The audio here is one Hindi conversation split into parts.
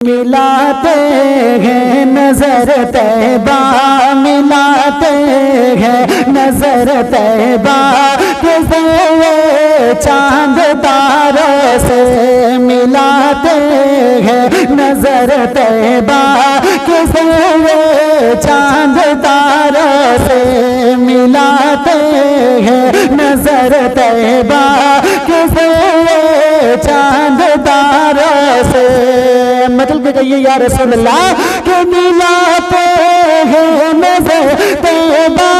मिलाते हैं नजर तैबा, मिलाते हैं नजर तैबा के चांद तारों से, मिलाते हैं नजर तैबा के चांद तारों से, मिलाते हैं नजर तैबा के चांद तारों से। मतलब के कहिए या रसूल अल्लाह के मिलाते हैं नजर तैबा,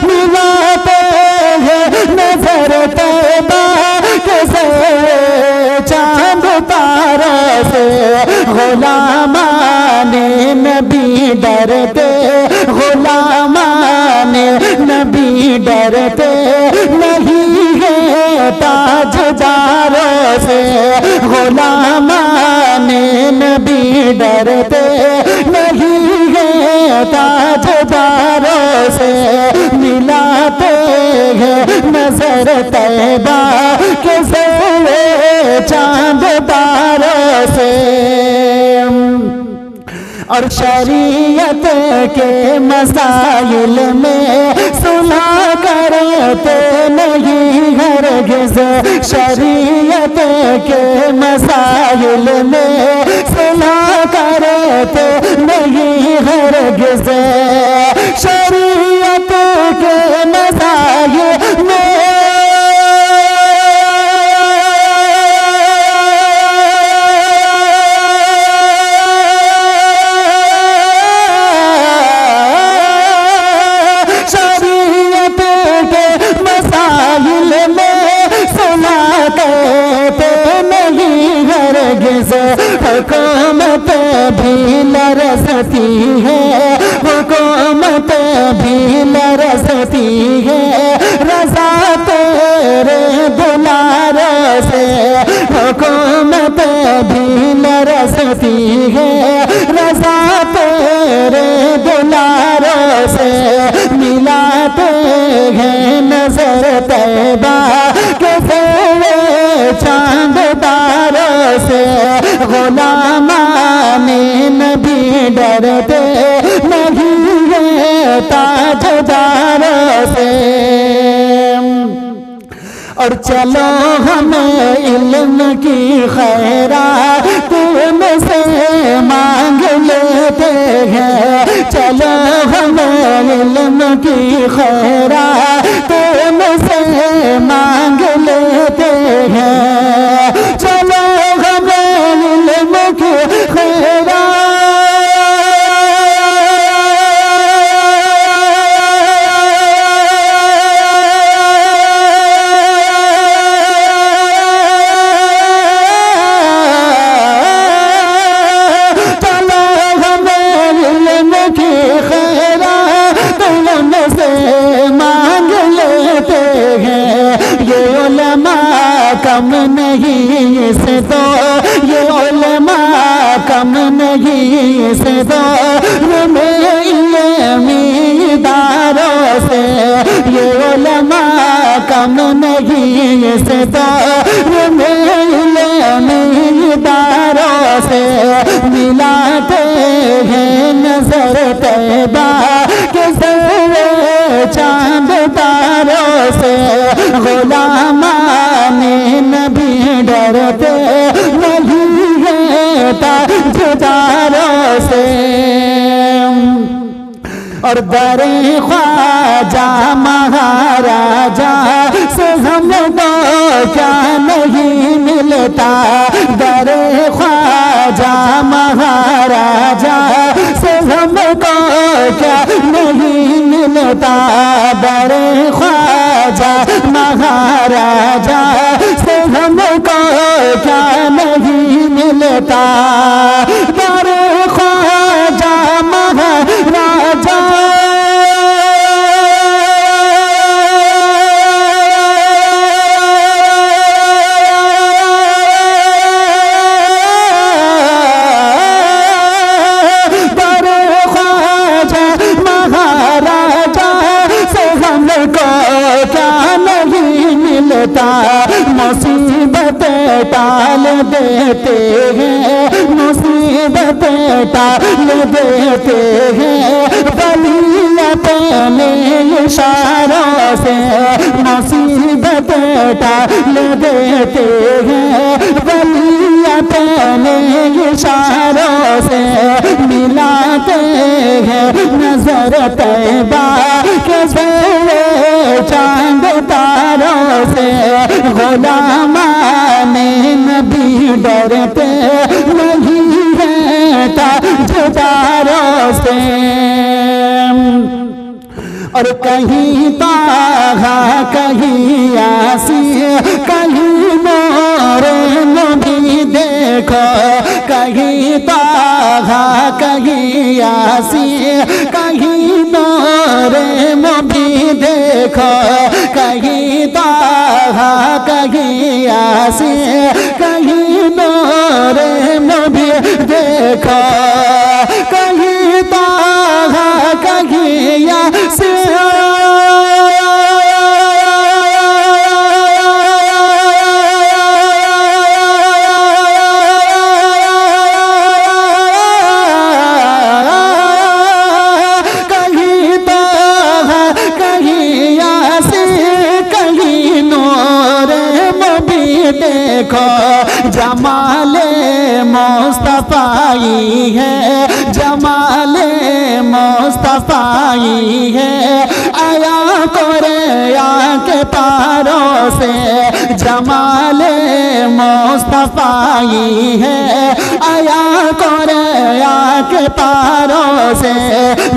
मिलाते हैं नजर तैबा के चांद तारों से। गुलामाने नबी डरते, गुलामाने नबी डरते नहीं है ताजदारों से, गुलामाने नबी डरते नहीं है ताजदारों से। मिलाते हैं नजर तैबा के चांद तारों से। और शरीयत के मसाइल में सुलह करते नहीं हरगिज़, शरीयत के मसाइल में सुलह करते नहीं हरगिज़, शरीयत के मसाइल में हुकूमत भी लरसती है, हुकूमत भी लरसती है रज़ा तेरे दुलारों से, हुकूमत भी लरसती है रज़ा तेरे दुलारों से। मिलाते हैं नजर तैबा के चांद तारों से। गुलामाने नबी डरते नहीं है ताजदारों से। और चलो हमें इल्म की खैरात तुमसे मांग लेते हैं, चलो हमें इल्म की खैरात तुमसे मांग लेते हैं, चलो हमें इल्म की खैरात कम नहीं से दो, ये उलमा कम नहीं से दो इल्मीदारों से, ये उलमा कम नहीं से दो इल्मीदारों से। मिलाते हैं नजर तैबा के चांद तारों से। गुलामाने नबी डरते नहीं है ताजदारों से। और दरे ख्वाजा महाराजा से हमको क्या नहीं मिलता, दरे ख्वाजा महाराजा से हमको क्या नहीं मिलता, दरे ख्वाजा महाराजा से हमको क्या नहीं मिलता, दरे ख्वाजा महाराजा टाल देते हैं, मुसीबत टाल देते हैं, वली अपने इशारों से मुसीबत टाल देते हैं, वली अपने इशारों से मिलाते हैं नजर तैबा के ज़रे चांद तारों से। गुलामाने नबी डरते नहीं है ताजदारों से। और कहीं ताहा कहीं यासीन कहीं मोरे नबी देखो, कहीं ताहा कहीं यासीन कहीं मोरे नबी देखो, कहीं ताहा कहीं यासीन कहीं मोरे नबी देखो, कहीं ताहा कहीं यासीन देखो जमाले मुस्तफाई है, जमाले मुस्तफाई है, आया कोरिया के तारों से जमाले मुस्तफाई है, आया कोरिया के तारों से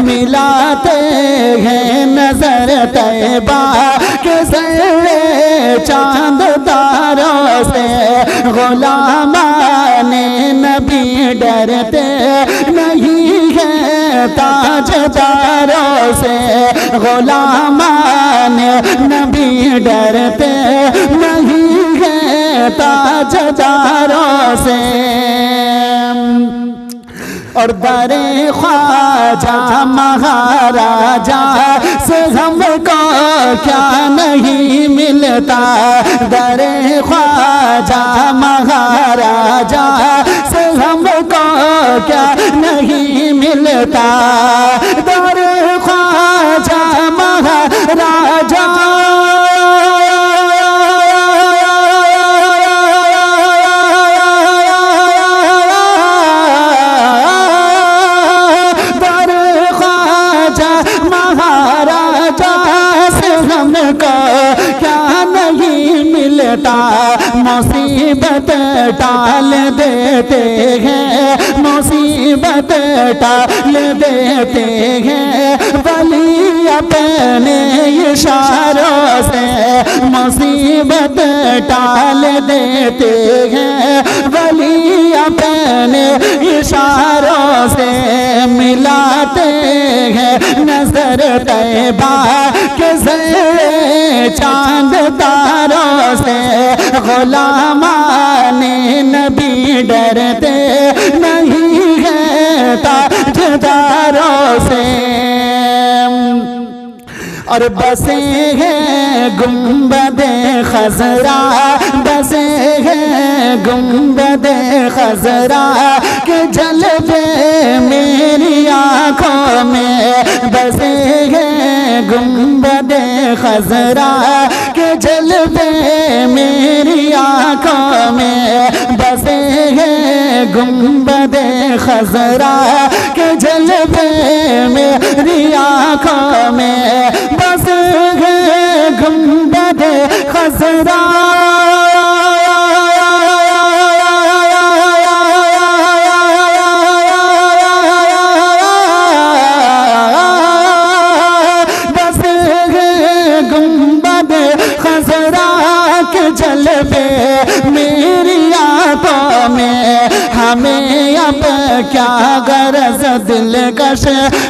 मिलाते हैं नजर तैबा के ज़रे चांद तारों से। गुलामाने नबी डरते नहीं है ताजदारों से, गुलामाने नबी डरते नहीं है ताजदारों से। और दरे ख्वाजा महाराजा से हमको क्या नहीं मिलता, दरे ख्वाजा महाराजा से हमको क्या नहीं मिलता, दरे ख्वाजा महाराजा मुसीबत टाल देते हैं, मुसीबत टाल देते हैं, वली अपने इशारों से मुसीबत टाल देते हैं, वली अपने इशारों से मिलाते हैं नजर तैबा के ज़रे चांद तारों से। गुलामाने नबी डरते नहीं है ताजदारों से। और बसे हैं गुंबदे खजरा, बसे हैं गुंबदे खजरा के जलवे मेरी आँखों में, बसे हैं गुंबदे खजरा के जलवे मेरी आँखों में, बसे हैं गुंबदे खजरा के जलवे मेरी आँखों में, बसे हैं गुंबदे खजरा जलवे मेरी आँखों में। हमें अब क्या गरज दिलकश,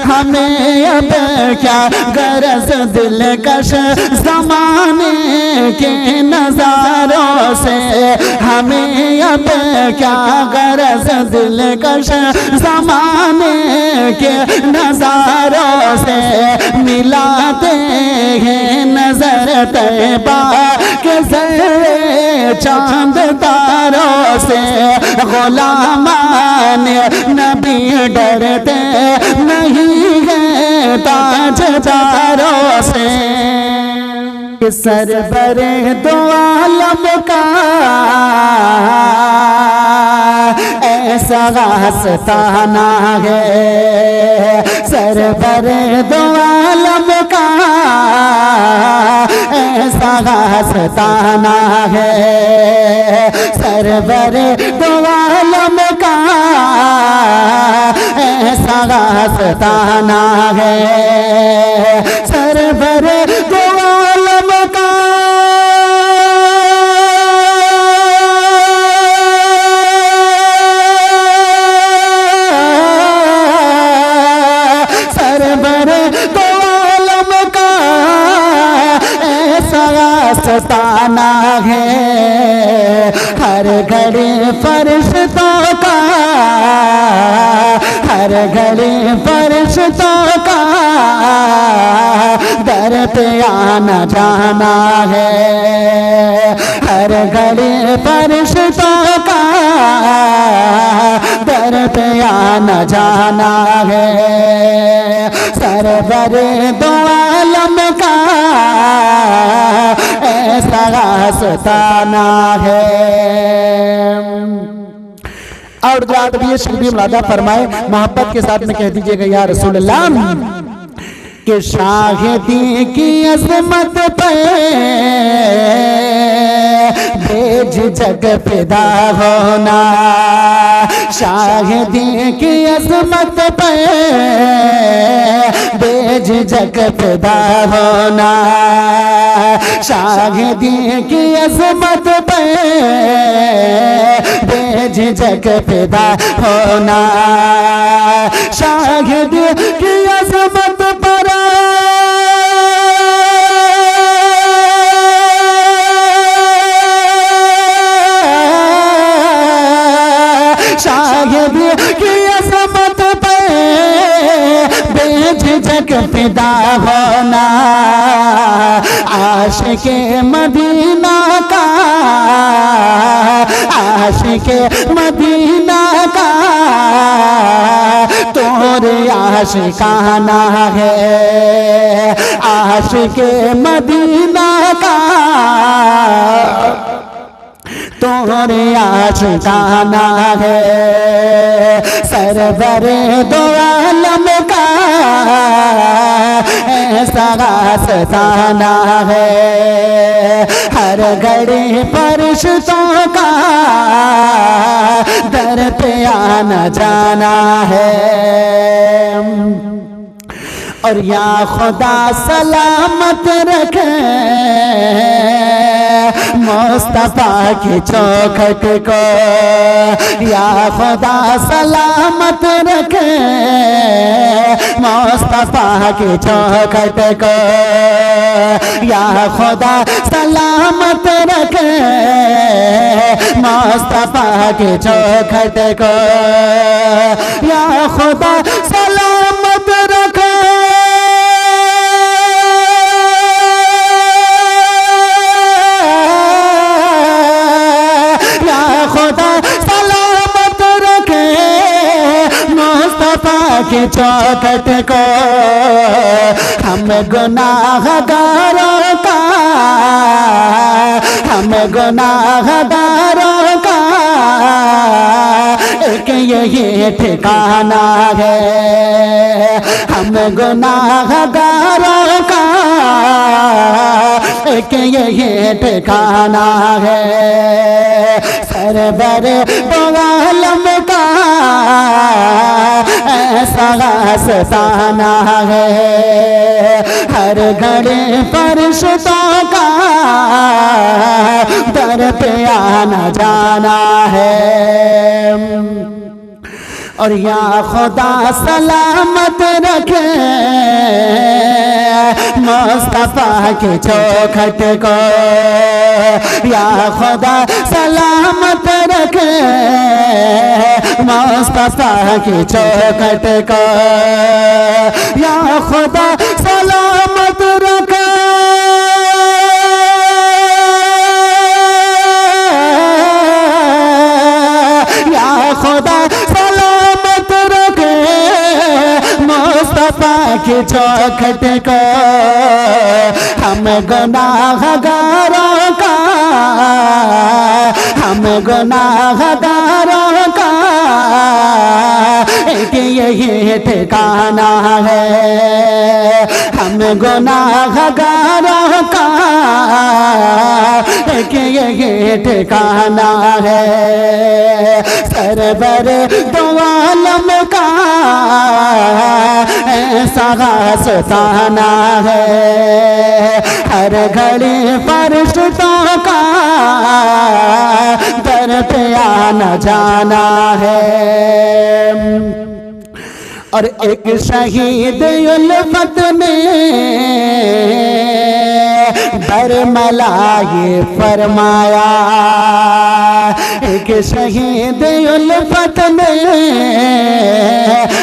हमें अब क्या गरज दिलकश ज़माने के नज़ारों से, हमें अब क्या गरज दिलकश ज़माने के नज़ारों से। मिलाते हैं नजर तैबा के ज़र्रे चांद तारों से। गुलामान नबी डरते नहीं है ताजदारों से। सरवरे दो आलम का ऐसा आस्ताना है, सरवरे दो आलम का ऐसा आस्ताना है, सरवरे दो आलम का ऐसा आस्ताना है, सरवरे दो आलम का आस्ताना है। हर घड़ी फरिश्तों का, हर घड़ी फरिश्तों का दर पे आना जाना है, हर घड़ी फरिश्तों का दर पे आना जाना है, सरवरे दो आलम का ऐसा आस्ताना है। और रात भी शिल्पी मुलादा फरमाए, मोहब्बत के साथ में कह दीजिएगा या रसूल अल्लाह कि शाहिदी की अज़मत पे बेझिझक फिदा होना, शाहिदी की अज़मत पे बेझिझक फिदा होना, शाहिदी की अज़मत पे बेझिझक फिदा होना, शाहिदी की अज़मत पर शाहिदी की अज़मत पे बेझिझक फिदा होना, आशिक़े मदीना का, आशिक़े मदीना का तोरे आशिकाना है, आशिक़े मदीना का तोरे आशिकाना है, सरवरे दो आलम का ऐसा आस्ताना है, हर घड़ी फरिश्तों का दर पे आना जाना है। और या खुदा सलामत रखे मुस्तफा की चौखट को, या खुदा सलामत रखे मुस्तफा की चौखट को, या खुदा सलामत रखे मुस्तफा की चौखट को, या खुदा सलामत रखे की चौखट को। हम गुनाहगारों का, हम गुनाहगारों का एक यही ठिकाना है, हम गुनाहगारों का एक यही ठिकाना है, सरवर दो आलम का ऐसा आस्ताना है, हर घड़ी फरिश्तों का दर पे आना जाना है। और या खुदा सलामत रखे मुस्तफा के चौखट को, या खुदा सलामत रखे मुस्तफा के चौखट को, या खुदा सलामत रखे खुदा सलामत रखे मुस्तफा के चौखट को। हम गुनाहगारों का, हम गुनाहगारों का एक यही ठिकाना है, हम गुनाहगारों का एक यही ठिकाना है। सरवर दो आलम का ऐसा सुताना है, हर घड़ी फरिश्तों का दर पे आना जाना है। और एक शहीद उल्फत ने बरमला ये फरमाया, एक शहीद उल्फत ने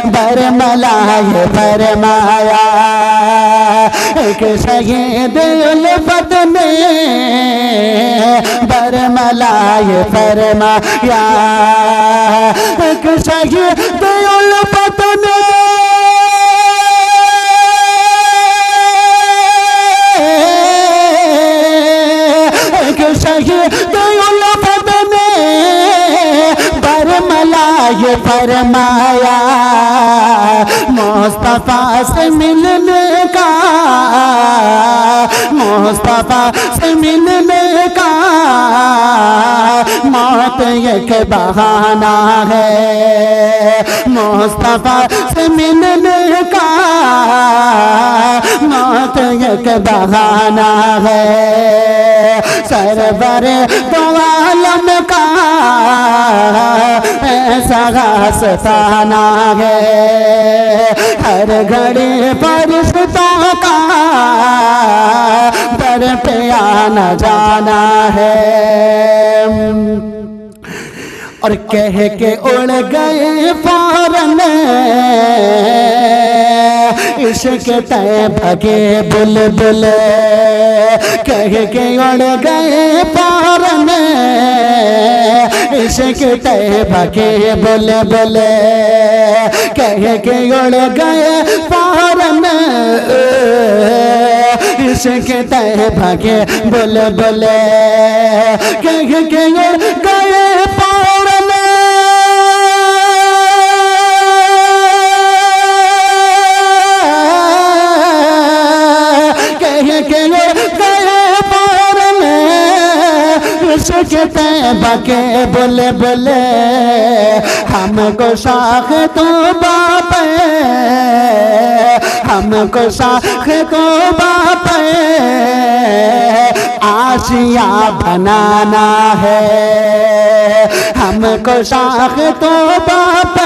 बरमला ये फरमाया, एक शहीद उल्फत ने बरमला ये फरमाया, एक शहीद उल्फत ने शहीद उल्फत ने बरमला ये फरमाया, मुस्तफा से मिलने का, मुस्तफा से मिलने का मौत एक बहाना है, मुस्तफा से मिलने का मौत एक बहाना है। सरवर दो आलम का ऐसा सताना है, हर घड़ी फरिश्तों का दर पे आना जाना है। और कह के उड़ गए फौरन इश्क तय भगे बुलबुल, कह के उड़ गए फौरन इश्क तय भगे बुलबुल, कह के उड़ गए फौरन इश्क तय भगे बुलबुल, कह के उड़ गए फौरन के बके बोले बोले, हमको शाख तो बाप, हमको शाख तो बाप आशिया बनाना है, हमको शाख तो बाप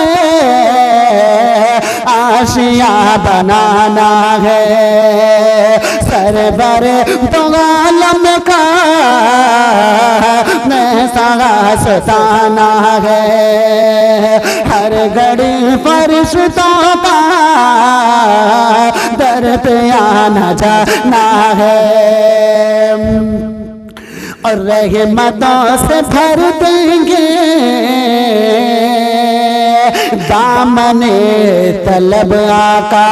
आशिया बनाना है। सरवर दो आलम का सताना है, हर घड़ी फरिश्तों का दर पे आना जाना है। और रहमतों से भर देंगे दामने तलब आका,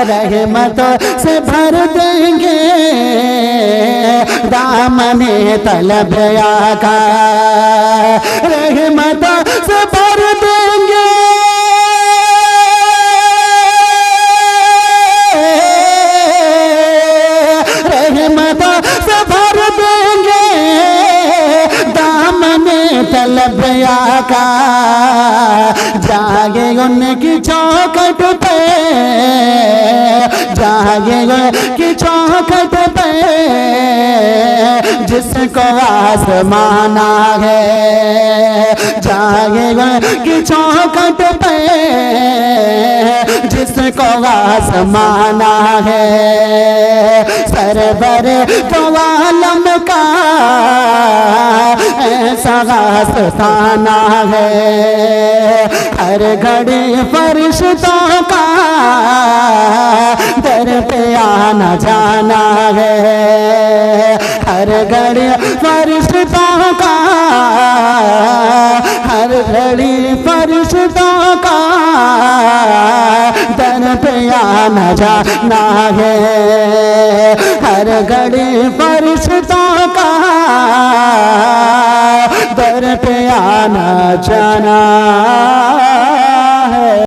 रहमतों से भर देंगे दामने तलब आका, रहमतों से भर देंगे रहमतों से भर देंगे दामने तलब आका, जागे उन की चौखट पे, जाएगा की चौखट पे, जिसको आसमाना है। जाएगा की चौखट पे, जिसको आसमाना है। सरवर तो आलम का ऐसा आस्थाना है। हर घड़ी फरिश्तों का दर पे आना जाना है। हर घड़ी फरिश्तों का, हर घड़ी फरिश्तों का दर पे आना जाना है। हर घड़ी फरिश्तों का दर पे आना जाना